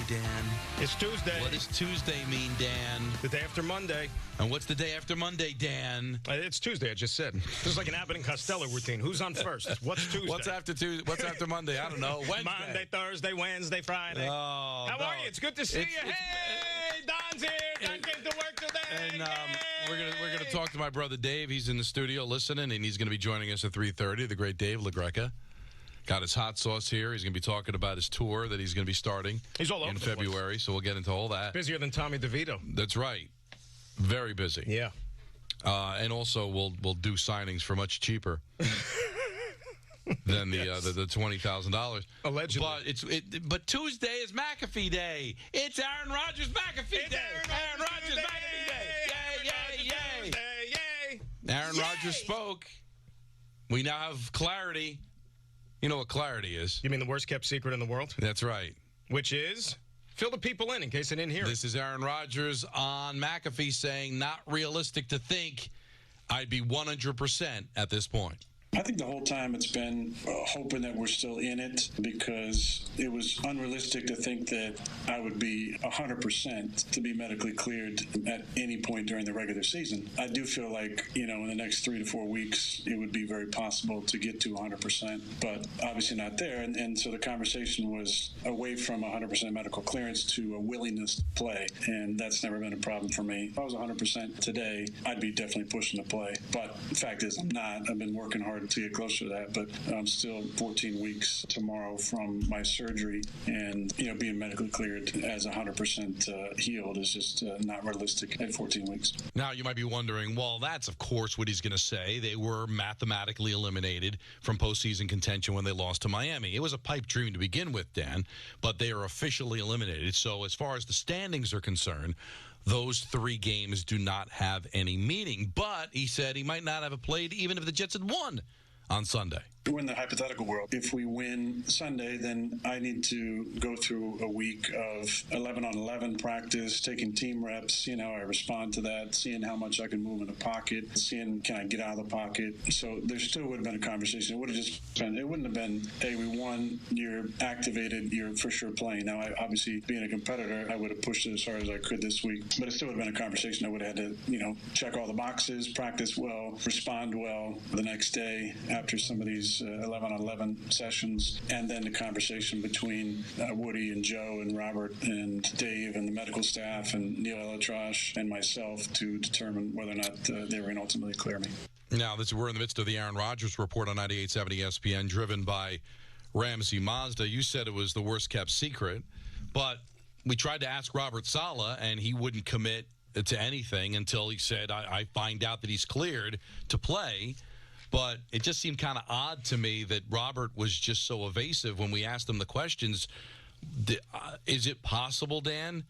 Dan? It's Tuesday. What does Tuesday mean, Dan? The day after Monday. And what's the day after Monday, Dan? It's Tuesday, I just said. This is like an Abbott and Costello routine. Who's on first? What's Tuesday? What's after Monday? I don't know. Wednesday. Monday, Thursday, Wednesday, Friday. Oh, How are you? It's good to see you. Hey, Don's here. Don came to work today. And we're gonna talk to my brother Dave. He's in the studio listening, and he's going to be joining us at 3:30. The great Dave LaGreca. Got his hot sauce here. He's going to be talking about his tour that he's going to be starting He's all over in the February, so we'll get into all that. Busier than Tommy DeVito. That's right. Very busy. Yeah. And also, we'll do signings for much cheaper than the $20,000. Allegedly. But Tuesday is McAfee Day. It's Aaron Rodgers McAfee Day. Aaron Rodgers McAfee Day. Yay, yay, yay. Aaron Rodgers spoke. We now have clarity. You know what clarity is? You mean the worst kept secret in the world? That's right. Which is? Fill the people in case they didn't hear it. This is Aaron Rodgers on McAfee saying, not realistic to think I'd be 100% at this point. I think the whole time it's been hoping that we're still in it, because it was unrealistic to think that I would be 100% to be medically cleared at any point during the regular season. I do feel like, in the next 3 to 4 weeks, it would be very possible to get to 100%, but obviously not there. And so the conversation was away from 100% medical clearance to a willingness to play, and that's never been a problem for me. If I was 100% today, I'd be definitely pushing to play. But the fact is, I'm not. I've been working hard to get closer to that, but I'm still 14 weeks tomorrow from my surgery, and being medically cleared as 100% healed is just not realistic at 14 weeks. Now you might be wondering, well, that's of course what he's going to say. They were mathematically eliminated from postseason contention when they lost to Miami. It was a pipe dream to begin with, Dan, but they are officially eliminated. So as far as the standings are concerned, those 3 games do not have any meaning. But he said he might not have played even if the Jets had won on Sunday. We're in the hypothetical world. If we win Sunday, then I need to go through a week of 11-on-11 practice, taking team reps, seeing how I respond to that, seeing how much I can move in the pocket, seeing can I get out of the pocket. So there still would have been a conversation. It would have just been, it wouldn't have been, hey, we won, you're activated, you're for sure playing. Now, obviously, being a competitor, I would have pushed it as hard as I could this week. But it still would have been a conversation. I would have had to, check all the boxes, practice well, respond well the next day after some of these 11-on-11 sessions, and then the conversation between Woody and Joe and Robert and Dave and the medical staff and Neil Elatrash and myself to determine whether or not they were going to ultimately clear me. Now, we're in the midst of the Aaron Rodgers report on 98.7 ESPN, driven by Ramsey Mazda. You said it was the worst kept secret, but we tried to ask Robert Saleh, and he wouldn't commit to anything until he said, I find out that he's cleared to play. But it just seemed kind of odd to me that Robert was just so evasive when we asked him the questions. Is it possible, Dan,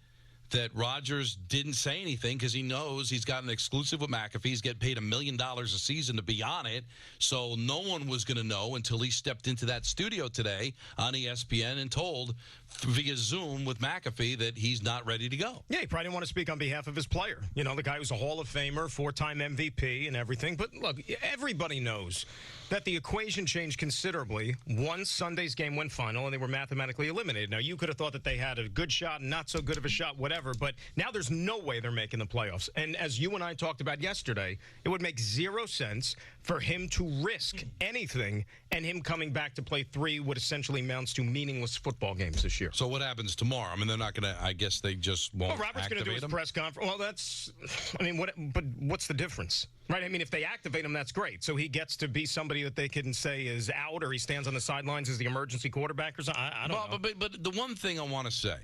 that Rodgers didn't say anything because he knows he's got an exclusive with McAfee? He's getting paid $1 million a season to be on it. So no one was going to know until he stepped into that studio today on ESPN and told via Zoom with McAfee that he's not ready to go. Yeah, he probably didn't want to speak on behalf of his player. The guy who's a Hall of Famer, 4-time MVP and everything. But look, everybody knows that the equation changed considerably once Sunday's game went final and they were mathematically eliminated. Now, you could have thought that they had a good shot, not so good of a shot, whatever, but now there's no way they're making the playoffs. And as you and I talked about yesterday, it would make 0 sense for him to risk anything, and him coming back to play 3 what essentially amounts to meaningless football games this year. So what happens tomorrow? I mean, they're not going to, I guess they just won't activate him. Robert's going to do his press conference. Well, but what's the difference? Right? I mean, if they activate him, that's great. So he gets to be somebody that they can say is out, or he stands on the sidelines as the emergency quarterback or something. I don't know. But the one thing I want to say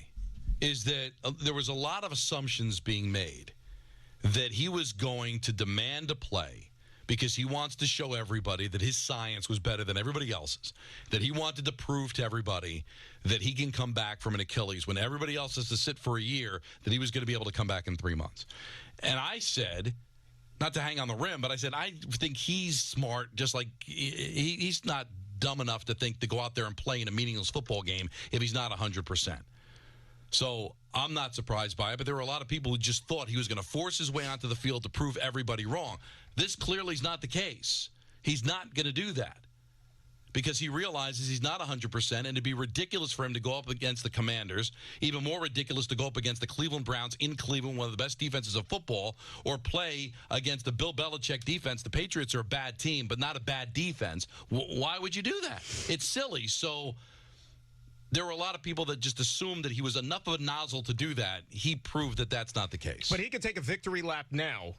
is that there was a lot of assumptions being made that he was going to demand a play because he wants to show everybody that his science was better than everybody else's, that he wanted to prove to everybody that he can come back from an Achilles when everybody else has to sit for a year, that he was going to be able to come back in 3 months. And I said, not to hang on the rim, but I said, I think he's smart, just like he's not dumb enough to think to go out there and play in a meaningless football game if he's not 100%. So I'm not surprised by it, but there were a lot of people who just thought he was going to force his way onto the field to prove everybody wrong. This clearly is not the case. He's not going to do that. because he realizes he's not 100%, and it'd be ridiculous for him to go up against the Commanders, even more ridiculous to go up against the Cleveland Browns in Cleveland, one of the best defenses of football, or play against the Bill Belichick defense. The Patriots are a bad team, but not a bad defense. Why would you do that? It's silly. So there were a lot of people that just assumed that he was enough of a nozzle to do that. He proved that that's not the case. But he could take a victory lap now,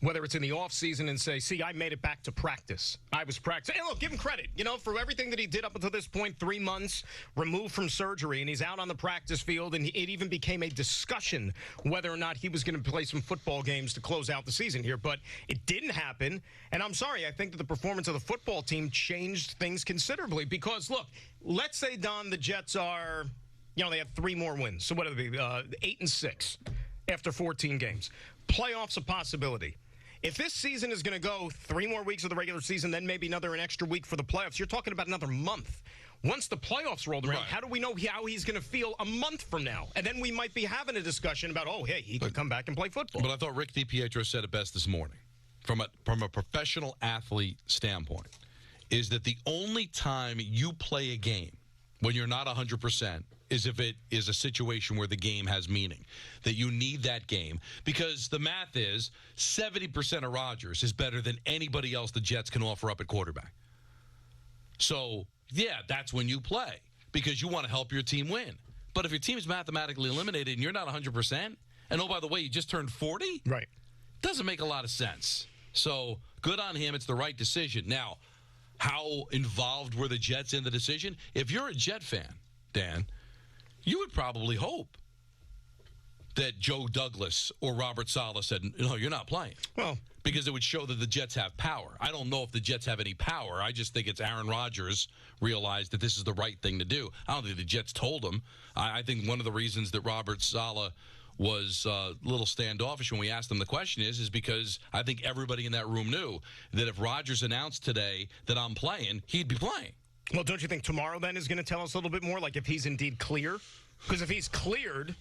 whether it's in the offseason, and say, see, I made it back to practice. I was practicing. And look, give him credit, for everything that he did up until this point, 3 months removed from surgery, and he's out on the practice field, and it even became a discussion whether or not he was going to play some football games to close out the season here. But it didn't happen, and I'm sorry, I think that the performance of the football team changed things considerably because, look, let's say, Don, the Jets are, they have 3 more wins. So what would it be, 8-6 after 14 games. Playoffs a possibility. If this season is going to go 3 more weeks of the regular season, then maybe an extra week for the playoffs, you're talking about another month. Once the playoffs rolled around, right, how do we know how he's going to feel a month from now? And then we might be having a discussion about, hey, he could come back and play football. But I thought Rick DiPietro said it best this morning, from a professional athlete standpoint, is that the only time you play a game when you're not 100% is if it is a situation where the game has meaning, that you need that game. Because the math is 70% of Rodgers is better than anybody else the Jets can offer up at quarterback. So, yeah, that's when you play because you want to help your team win. But if your team's mathematically eliminated and you're not 100%, and oh, by the way, you just turned 40? Right. Doesn't make a lot of sense. So, good on him. It's the right decision. Now, how involved were the Jets in the decision? If you're a Jet fan, Dan, you would probably hope that Joe Douglas or Robert Saleh said, no, you're not playing. Well, because it would show that the Jets have power. I don't know if the Jets have any power. I just think it's Aaron Rodgers realized that this is the right thing to do. I don't think the Jets told him. I think one of the reasons that Robert Saleh was a little standoffish when we asked him the question is because I think everybody in that room knew that if Rodgers announced today that I'm playing, he'd be playing. Well, don't you think tomorrow then is going to tell us a little bit more, like if he's indeed clear? Because if he's cleared,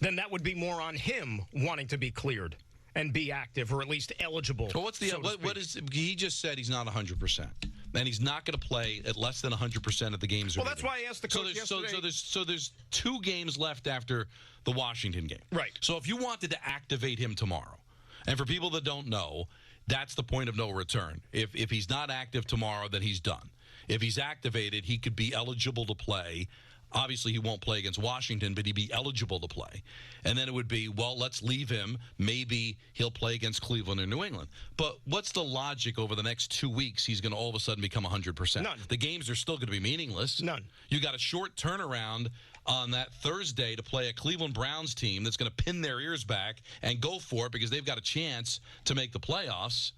then that would be more on him wanting to be cleared and be active or at least eligible. So what's the what is he just said he's not 100%. And he's not going to play at less than 100% of the games. Well, that's why I asked the coach yesterday. So there's 2 games left after the Washington game. Right. So if you wanted to activate him tomorrow, and for people that don't know, that's the point of no return. If he's not active tomorrow, then he's done. If he's activated, he could be eligible to play. Obviously, he won't play against Washington, but he'd be eligible to play. And then it would be, well, let's leave him. Maybe he'll play against Cleveland or New England. But what's the logic over the next 2 weeks he's going to all of a sudden become 100%? None. The games are still going to be meaningless. None. You got a short turnaround on that Thursday to play a Cleveland Browns team that's going to pin their ears back and go for it because they've got a chance to make the playoffs.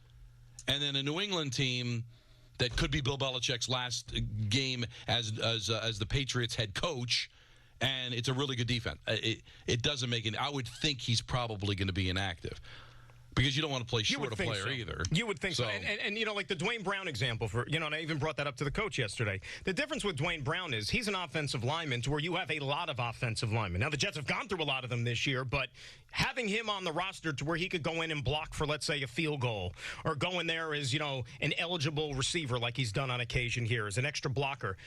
And then a New England team that could be Bill Belichick's last game as the Patriots head coach, and it's a really good defense. It doesn't make it. I would think he's probably going to be inactive because you don't want to play short a player either. You would think so. And like the Dwayne Brown example, and I even brought that up to the coach yesterday. The difference with Dwayne Brown is he's an offensive lineman to where you have a lot of offensive linemen. Now, the Jets have gone through a lot of them this year, but having him on the roster to where he could go in and block for, let's say, a field goal or go in there as, an eligible receiver like he's done on occasion here as an extra blocker,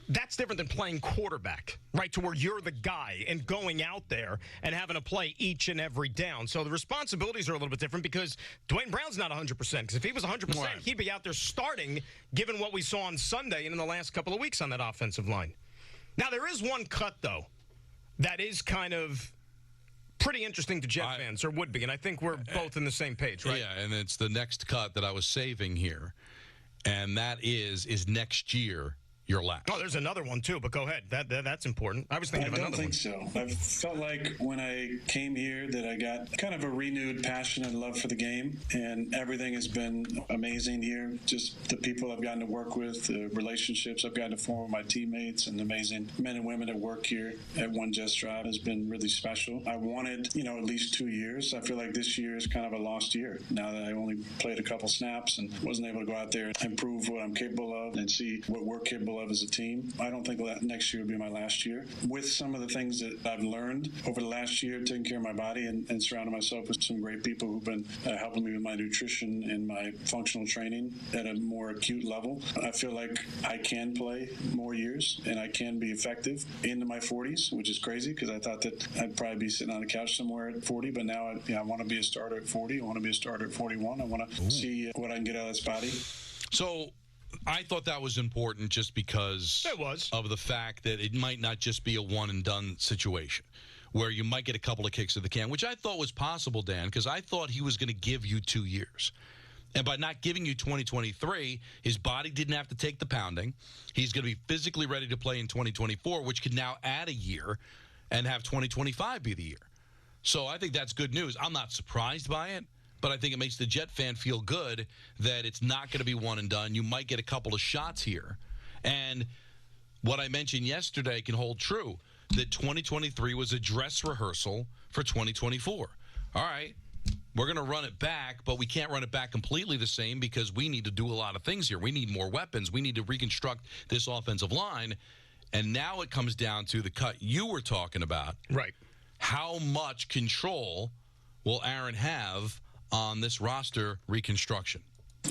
that's different than playing quarterback, right, to where you're the guy and going out there and having to play each and every down. So the responsibilities are a little bit different because Dwayne Brown's not 100%. Because if he was 100%, right, he'd be out there starting, given what we saw on Sunday and in the last couple of weeks on that offensive line. Now, there is one cut, though, that is kind of pretty interesting to Jet fans, or would be, and I think we're both in the same page, right? Yeah, and it's the next cut that I was saving here, and that is next year your last. Oh, there's another one, too, but go ahead. That's important. I was thinking of another one. I don't think so. I felt like when I came here that I got kind of a renewed passion and love for the game, and everything has been amazing here. Just the people I've gotten to work with, the relationships I've gotten to form with my teammates, and the amazing men and women that work here at One Jets Drive has been really special. I wanted, at least 2 years. I feel like this year is kind of a lost year now that I only played a couple snaps and wasn't able to go out there and prove what I'm capable of and see what we're capable of as a team. I don't think next year will be my last year. With some of the things that I've learned over the last year, taking care of my body and surrounding myself with some great people who've been helping me with my nutrition and my functional training at a more acute level, I feel like I can play more years and I can be effective into my 40s, which is crazy because I thought that I'd probably be sitting on a couch somewhere at 40, but now I want to be a starter at 40. I want to be a starter at 41. I want to see what I can get out of this body. So I thought that was important just because of the fact that it might not just be a one-and-done situation where you might get a couple of kicks at the can, which I thought was possible, Dan, because I thought he was going to give you 2 years. And by not giving you 2023, his body didn't have to take the pounding. He's going to be physically ready to play in 2024, which could now add a year and have 2025 be the year. So I think that's good news. I'm not surprised by it, but I think it makes the Jet fan feel good that it's not going to be one and done. You might get a couple of shots here. And what I mentioned yesterday can hold true, that 2023 was a dress rehearsal for 2024. All right, we're going to run it back, but we can't run it back completely the same because we need to do a lot of things here. We need more weapons. We need to reconstruct this offensive line. And now it comes down to the cut you were talking about. Right. How much control will Aaron have on this roster reconstruction?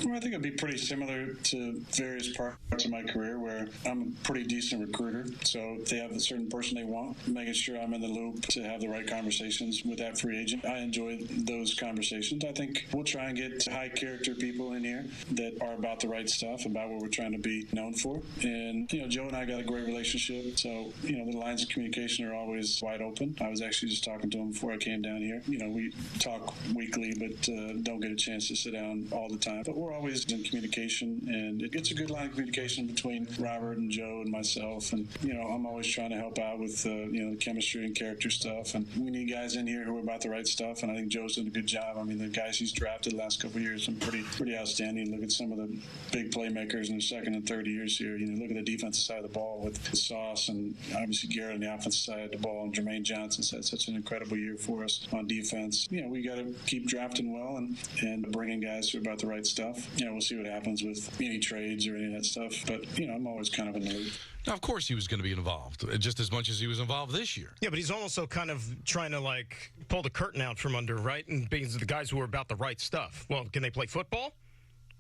Well, I think it'd be pretty similar to various parts of my career where I'm a pretty decent recruiter. So if they have a certain person they want, making sure I'm in the loop to have the right conversations with that free agent. I enjoy those conversations. I think we'll try and get high character people in here that are about the right stuff, about what we're trying to be known for. And, Joe and I got a great relationship. So, the lines of communication are always wide open. I was actually just talking to him before I came down here. We talk weekly, but don't get a chance to sit down all the time. But we're always in communication, and it gets a good line of communication between Robert and Joe and myself. And, I'm always trying to help out with, the chemistry and character stuff. And we need guys in here who are about the right stuff, and I think Joe's done a good job. I mean, the guys he's drafted the last couple of years have been pretty outstanding. Look at some of the big playmakers in their second and third years here. Look at the defensive side of the ball with Sauce and obviously Garrett on the offensive side of the ball, and Jermaine Johnson's had such an incredible year for us on defense. We got to keep drafting well and bringing guys who are about the right stuff. We'll see what happens with any trades or any of that stuff. But, I'm always kind of in the loop. Now, of course he was going to be involved, just as much as he was involved this year. Yeah, but he's also kind of trying to, pull the curtain out from under, right? And being the guys who are about the right stuff. Well, can they play football?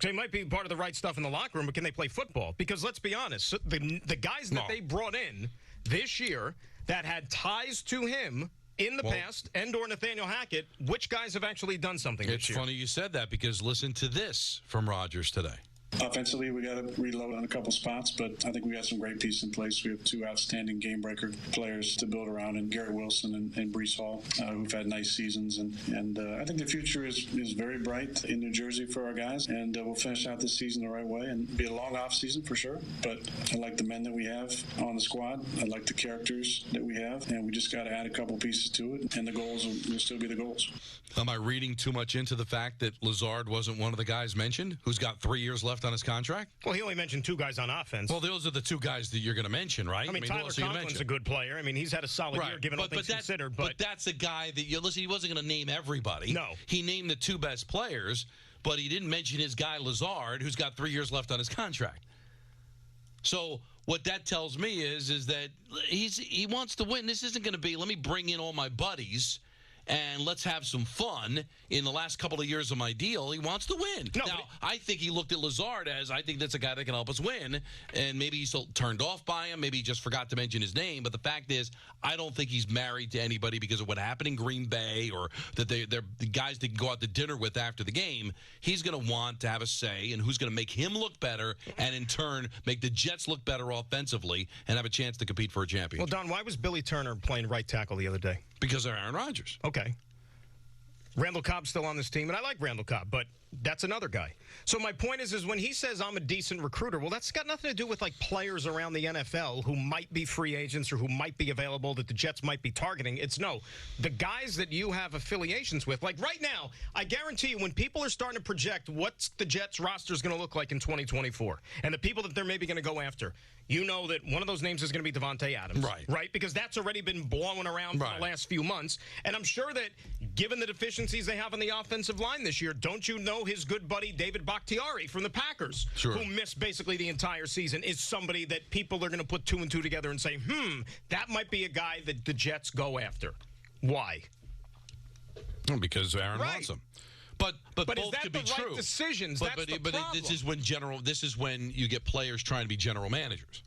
They might be part of the right stuff in the locker room, but can they play football? Because let's be honest, the guys that they brought in this year that had ties to him in the past, and/or Nathaniel Hackett, which guys have actually done something this year? It's funny you said that because listen to this from Rodgers today. Offensively, we got to reload on a couple spots, but I think we got some great pieces in place. We have two outstanding game-breaker players to build around, and Garrett Wilson and Breece Hall, who've had nice seasons. And I think the future is very bright in New Jersey for our guys, and we'll finish out this season the right way and be a long off season for sure. But I like the men that we have on the squad. I like the characters that we have, and we just got to add a couple pieces to it, and the goals will still be the goals. Am I reading too much into the fact that Lazard wasn't one of the guys mentioned who's got 3 years left on his contract? Well, he only mentioned two guys on offense. Well, those are the two guys that you're going to mention, right? I mean Tyler Conklin's a good player. I mean, he's had a solid year given all things considered. But that's a guy that, listen, he wasn't going to name everybody. No. He named the two best players, but he didn't mention his guy Lazard, who's got 3 years left on his contract. So what that tells me is that he wants to win. This isn't going to be, let me bring in all my buddies and let's have some fun in the last couple of years of my deal. He wants to win. Now, I think he looked at Lazard as, I think that's a guy that can help us win, and maybe he's still turned off by him. Maybe he just forgot to mention his name. But the fact is, I don't think he's married to anybody because of what happened in Green Bay or that they're the guys they can go out to dinner with after the game. He's going to want to have a say in who's going to make him look better and, in turn, make the Jets look better offensively and have a chance to compete for a championship. Well, Don, why was Billy Turner playing right tackle the other day? Because of Aaron Rodgers. Okay. Randall Cobb's still on this team, and I like Randall Cobb, but that's another guy. So my point is when he says I'm a decent recruiter, well, that's got nothing to do with, players around the NFL who might be free agents or who might be available that the Jets might be targeting. It's the guys that you have affiliations with. Like right now, I guarantee you when people are starting to project what's the Jets roster is going to look like in 2024 and the people that they're maybe going to go after, you know that one of those names is going to be Devontae Adams. Right? Because that's already been blowing around for the last few months. And I'm sure that given the deficiencies they have on the offensive line this year, don't you know his good buddy David Bakhtiari from the Packers, who missed basically the entire season, is somebody that people are going to put 2 and 2 together and say, that might be a guy that the Jets go after. Why? Because Aaron wants him. But both is that could the be right true. decisions? But That's the problem. This is when you get players trying to be general managers.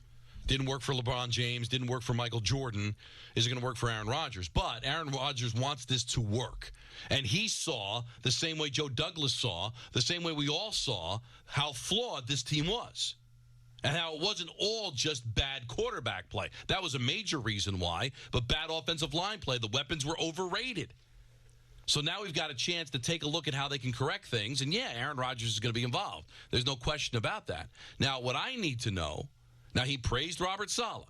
Didn't work for LeBron James. Didn't work for Michael Jordan. Is it going to work for Aaron Rodgers? But Aaron Rodgers wants this to work. And he saw, the same way Joe Douglas saw, the same way we all saw, how flawed this team was. And how it wasn't all just bad quarterback play. That was a major reason why. But bad offensive line play. The weapons were overrated. So now we've got a chance to take a look at how they can correct things. And, yeah, Aaron Rodgers is going to be involved. There's no question about that. Now, what I need to know, now he praised Robert Saleh.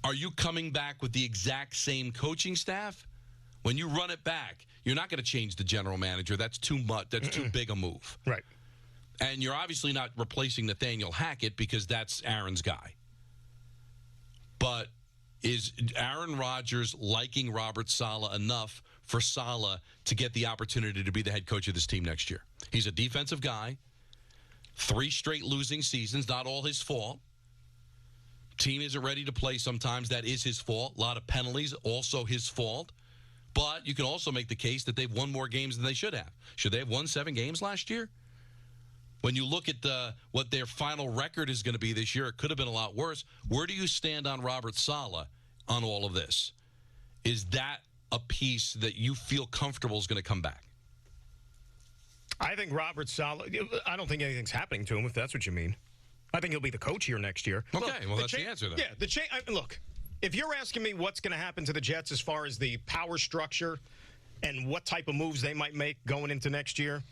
Are you coming back with the exact same coaching staff? When you run it back, you're not going to change the general manager. That's too much. That's too big a move. Right. And you're obviously not replacing Nathaniel Hackett because that's Aaron's guy. But is Aaron Rodgers liking Robert Saleh enough for Saleh to get the opportunity to be the head coach of this team next year? He's a defensive guy. 3 straight losing seasons, not all his fault. Team isn't ready to play sometimes. That is his fault. A lot of penalties, also his fault. But you can also make the case that they've won more games than they should have. Should they have won 7 games last year? When you look at what their final record is going to be this year, it could have been a lot worse. Where do you stand on Robert Saleh on all of this? Is that a piece that you feel comfortable is going to come back? I think Robert Saleh, I don't think anything's happening to him, if that's what you mean. I think he'll be the coach here next year. Okay, look, well, that's the answer then. Yeah, look, if you're asking me what's going to happen to the Jets as far as the power structure and what type of moves they might make going into next year,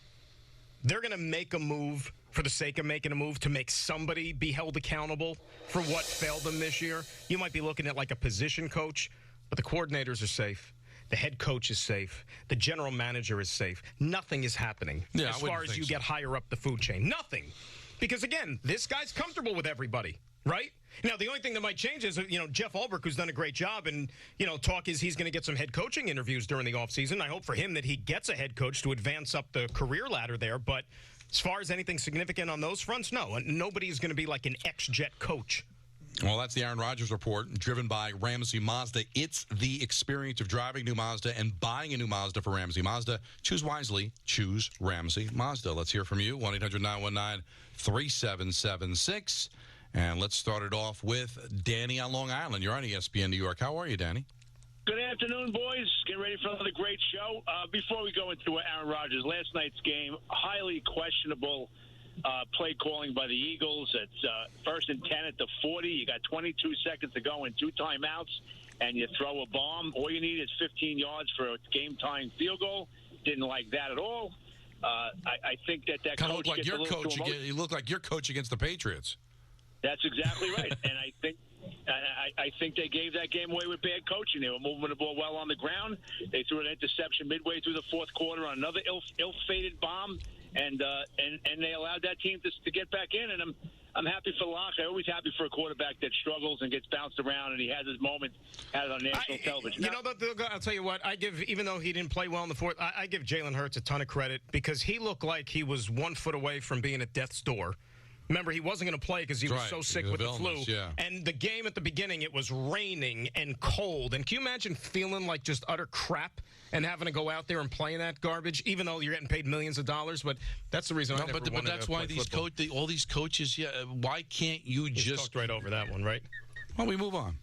they're going to make a move for the sake of making a move to make somebody be held accountable for what failed them this year. You might be looking at like a position coach, but the coordinators are safe. The head coach is safe. The general manager is safe. Nothing is happening as far as you get higher up the food chain. Nothing. Because, again, this guy's comfortable with everybody, right? Now, the only thing that might change is, Jeff Ulbrich, who's done a great job, and, talk is he's going to get some head coaching interviews during the offseason. I hope for him that he gets a head coach to advance up the career ladder there. But as far as anything significant on those fronts, no. Nobody's going to be like an ex-Jet coach. Well, that's the Aaron Rodgers report, driven by Ramsey Mazda. It's the experience of driving a new Mazda and buying a new Mazda for Ramsey Mazda. Choose wisely. Choose Ramsey Mazda. Let's hear from you. 1-800-919-3776. And let's start it off with Danny on Long Island. You're on ESPN New York. How are you, Danny? Good afternoon, boys. Get ready for another great show. Before we go into Aaron Rodgers, last night's game, highly questionable play calling by the Eagles. It's first and 10 at the 40. You got 22 seconds to go and 2 timeouts, and you throw a bomb. All you need is 15 yards for a game-tying field goal. Didn't like that at all. I think that kind of coach look like gets your a little coach. too emotional. You look like your coach against the Patriots. That's exactly right. And I think they gave that game away with bad coaching. They were moving the ball well on the ground. They threw an interception midway through the fourth quarter on another ill-fated bomb. And they allowed that team to get back in, and I'm happy for Locke. I'm always happy for a quarterback that struggles and gets bounced around, and he has his moment, had it on national television. I'll tell you what, even though he didn't play well in the fourth, I give Jalen Hurts a ton of credit because he looked like he was 1 foot away from being at death's door. Remember, he wasn't going to play because he was so sick with the flu. Yeah. And the game at the beginning, it was raining and cold. And can you imagine feeling like just utter crap and having to go out there and play in that garbage, even though you're getting paid millions of dollars? But that's the reason I never wanted to play that's why all these coaches, why can't you just talked right over that one, right? Well, we move on.